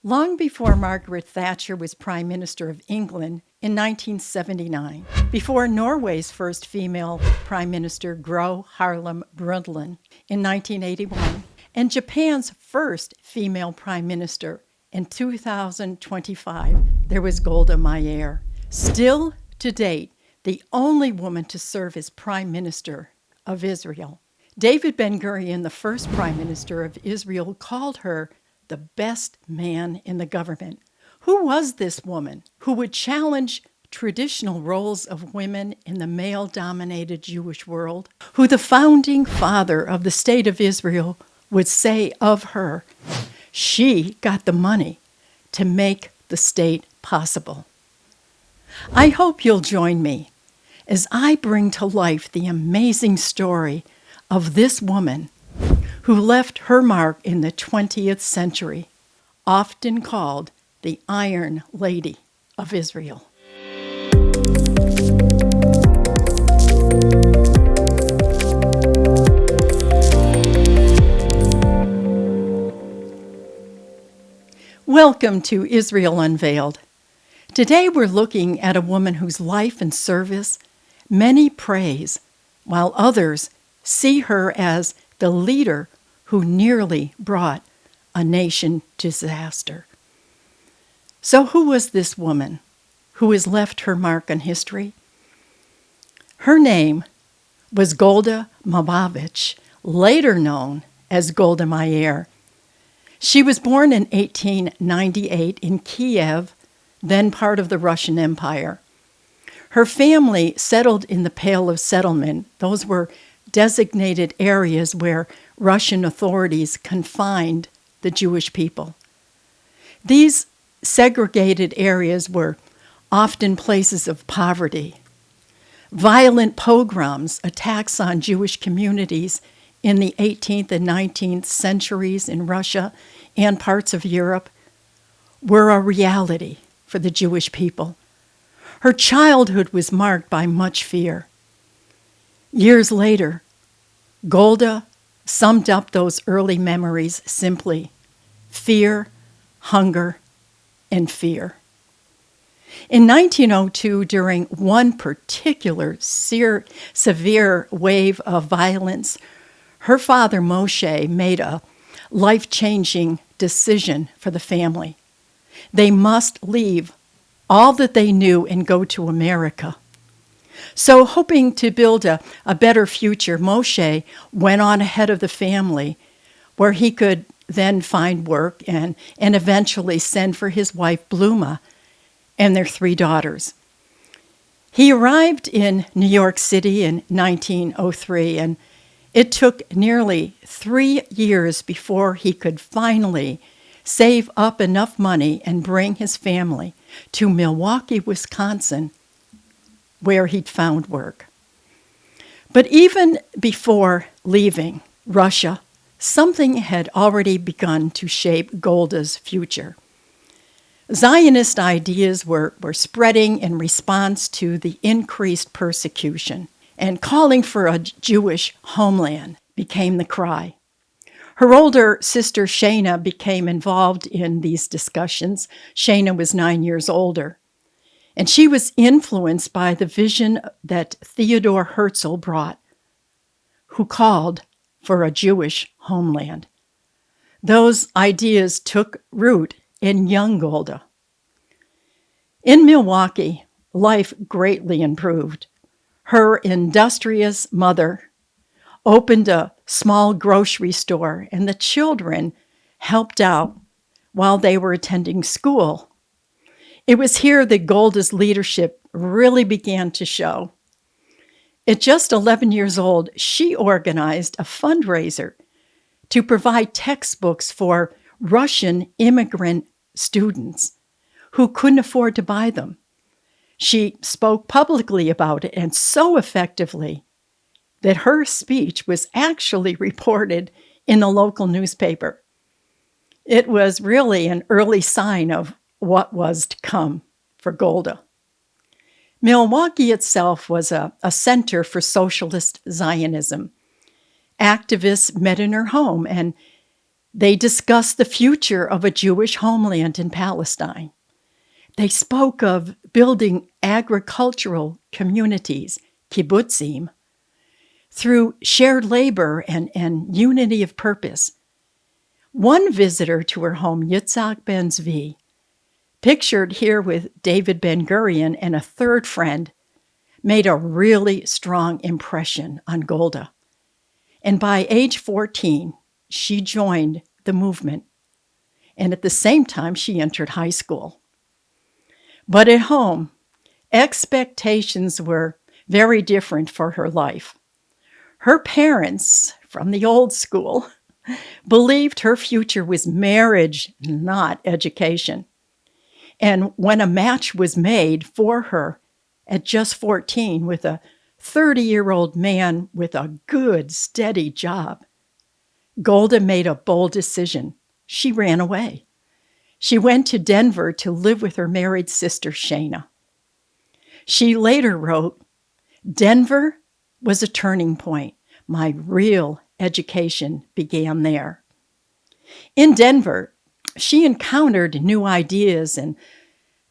long before Margaret Thatcher was Prime Minister of England in 1979, before Norway's first female Prime Minister, Gro Harlem Brundtland, in 1981, and Japan's first female Prime Minister in 2025, there was Golda Meir. Still, to date, the only woman to serve as Prime Minister of Israel. David Ben-Gurion, the first Prime Minister of Israel, called her the best man in the government. Who was this woman who would challenge traditional roles of women in the male-dominated Jewish world? Who the founding father of the State of Israel would say of her, she got the money to make the state possible. I hope you'll join me as I bring to life the amazing story of this woman who left her mark in the 20th century, often called the Iron Lady of Israel. Welcome to Israel Unveiled. Today we're looking at a woman whose life and service many praise, while others see her as the leader who nearly brought a nation to disaster. So who was this woman who has left her mark on history? Her name was Golda Meir, later known as Golda Meir. She was born in 1898 in Kyiv, then part of the Russian Empire. Her family settled in the Pale of Settlement. Those were designated areas where Russian authorities confined the Jewish people. These segregated areas were often places of poverty. Violent pogroms, attacks on Jewish communities in the 18th and 19th centuries in Russia and parts of Europe, were a reality for the Jewish people. Her childhood was marked by much fear. Years later, Golda summed up those early memories simply: fear, hunger, and fear. In 1902, during one particular severe wave of violence, her father Moshe made a life-changing decision for the family. They must leave all that they knew and go to America. So, hoping to build a better future, Moshe went on ahead of the family, where he could then find work and eventually send for his wife Bluma and their 3 daughters. He arrived in New York City in 1903, and it took nearly 3 years before he could finally save up enough money and bring his family to Milwaukee, Wisconsin, where he'd found work. But even before leaving Russia, something had already begun to shape Golda's future. Zionist ideas were spreading in response to the increased persecution, and calling for a Jewish homeland became the cry. Her older sister Shana became involved in these discussions. Shana was 9 years older, and she was influenced by the vision that Theodore Herzl brought, who called for a Jewish homeland. Those ideas took root in young Golda. In Milwaukee, life greatly improved. Her industrious mother opened a small grocery store, and the children helped out while they were attending school. It was here that Golda's leadership really began to show. At just 11 years old, she organized a fundraiser to provide textbooks for Russian immigrant students who couldn't afford to buy them. She spoke publicly about it, and so effectively that her speech was actually reported in the local newspaper. It was really an early sign of what was to come for Golda. Milwaukee itself was a center for socialist Zionism. Activists met in her home, and They discussed the future of a Jewish homeland in Palestine. They spoke of building agricultural communities, kibbutzim, through shared labor and unity of purpose. One visitor to her home, Yitzhak Ben-Zvi, pictured here with David Ben-Gurion and a third friend, made a really strong impression on Golda. And by age 14, she joined the movement. And at the same time, she entered high school. But at home, expectations were very different for her life. Her parents, from the old school, believed her future was marriage, not education. And when a match was made for her at just 14 with a 30-year-old man with a good, steady job, Golda made a bold decision. She ran away. She went to Denver to live with her married sister, Shana. She later wrote, "Denver was a turning point. My real education began there." In Denver, she encountered new ideas and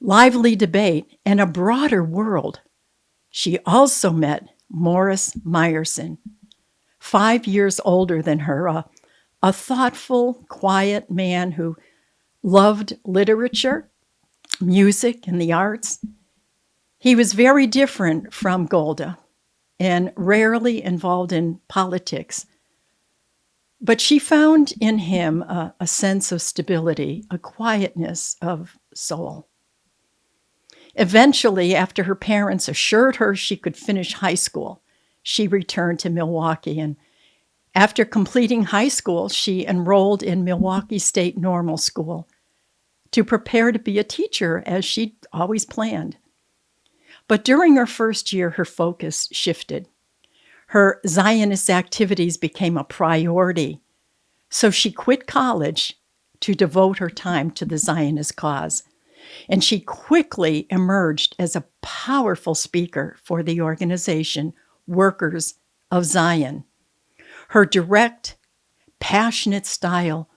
lively debate and a broader world. She also met Morris Myerson, 5 years older than her, a thoughtful, quiet man who loved literature, music, and the arts. He was very different from Golda and rarely involved in politics. But she found in him a sense of stability, a quietness of soul. Eventually, after her parents assured her she could finish high school, she returned to Milwaukee. And after completing high school, she enrolled in Milwaukee State Normal School to prepare to be a teacher, as she'd always planned. But during her first year, her focus shifted. Her Zionist activities became a priority, so she quit college to devote her time to the Zionist cause. And she quickly emerged as a powerful speaker for the organization Workers of Zion. Her direct, passionate style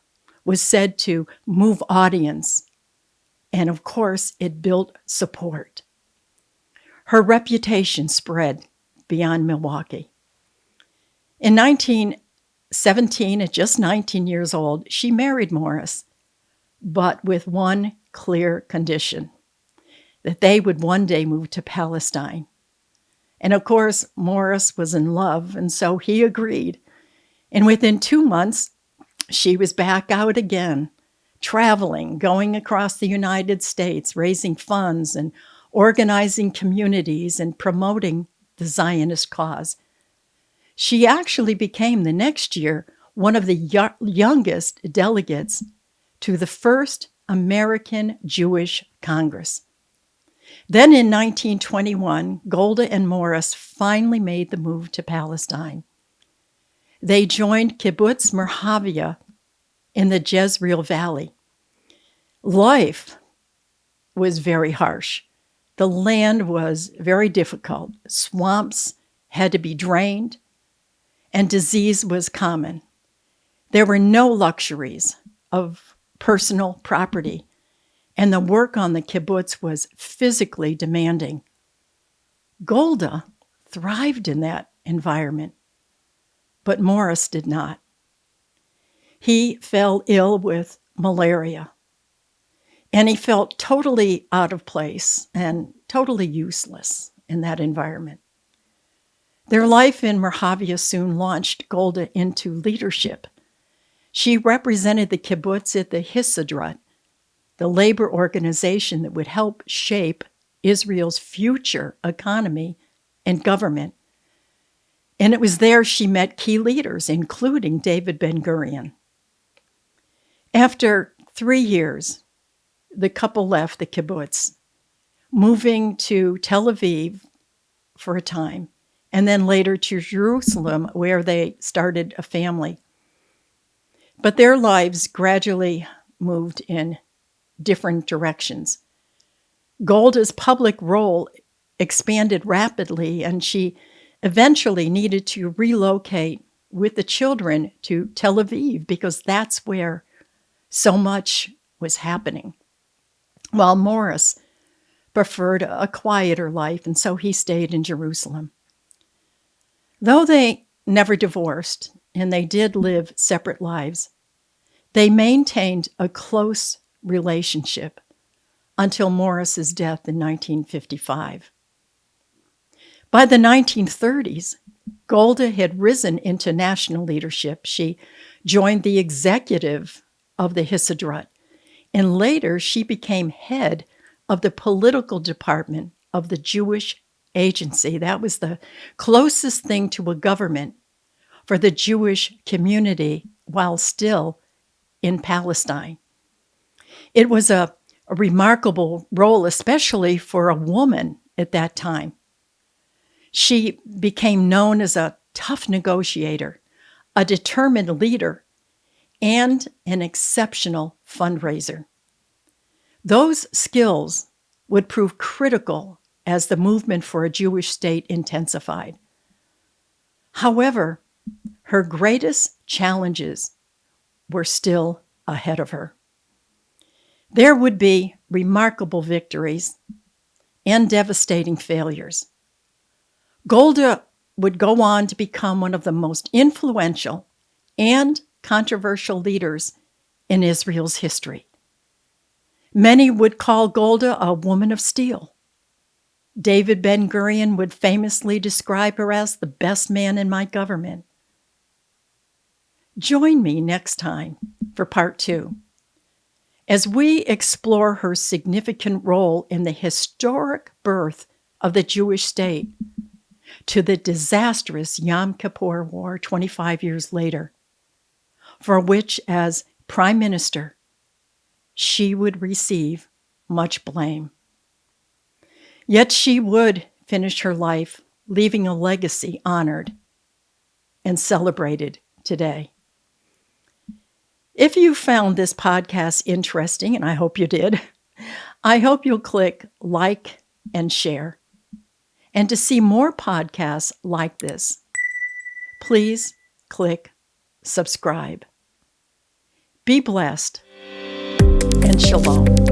was said to move audience, and of course, it built support. Her reputation spread beyond Milwaukee. In 1917, at just 19 years old, she married Morris, but with one clear condition, that they would one day move to Palestine. And of course, Morris was in love, and so he agreed. And within 2 months, she was back out again, traveling, going across the United States, raising funds and organizing communities and promoting the Zionist cause. She actually became the next year one of the youngest delegates to the first American Jewish Congress. Then in 1921, Golda and Morris finally made the move to Palestine. They joined Kibbutz Merhavia in the Jezreel Valley. Life was very harsh. The land was very difficult. Swamps had to be drained, and disease was common. There were no luxuries of personal property, and the work on the kibbutz was physically demanding. Golda thrived in that environment, but Morris did not. He fell ill with malaria, and he felt totally out of place and totally useless in that environment. Their life in Merhavia soon launched Golda into leadership. She represented the kibbutz at the Histadrut, the labor organization that would help shape Israel's future economy and government. And it was there she met key leaders, including David Ben-Gurion. After 3 years, the couple left the kibbutz, moving to Tel Aviv for a time, and then later to Jerusalem, where they started a family. But their lives gradually moved in different directions. Golda's public role expanded rapidly, and she eventually needed to relocate with the children to Tel Aviv because that's where so much was happening, while Morris preferred a quieter life, and so he stayed in Jerusalem. Though they never divorced, and they did live separate lives, they maintained a close relationship until Morris's death in 1955. By the 1930s, Golda had risen into national leadership. She joined the executive of the Histadrut, and later she became head of the political department of the Jewish Agency. That was the closest thing to a government for the Jewish community while still in Palestine. It was a remarkable role, especially for a woman at that time. She became known as a tough negotiator, a determined leader, and an exceptional fundraiser. Those skills would prove critical as the movement for a Jewish state intensified. However, her greatest challenges were still ahead of her. There would be remarkable victories and devastating failures. Golda would go on to become one of the most influential and controversial leaders in Israel's history. Many would call Golda a woman of steel. David Ben-Gurion would famously describe her as the best man in my government. Join me next time for part 2, as we explore her significant role in the historic birth of the Jewish state to the disastrous Yom Kippur War 25 years later, for which, as Prime Minister, she would receive much blame. Yet she would finish her life leaving a legacy honored and celebrated today. If you found this podcast interesting, and I hope you did, I hope you'll click like and share. And to see more podcasts like this, please click subscribe. Be blessed and shalom.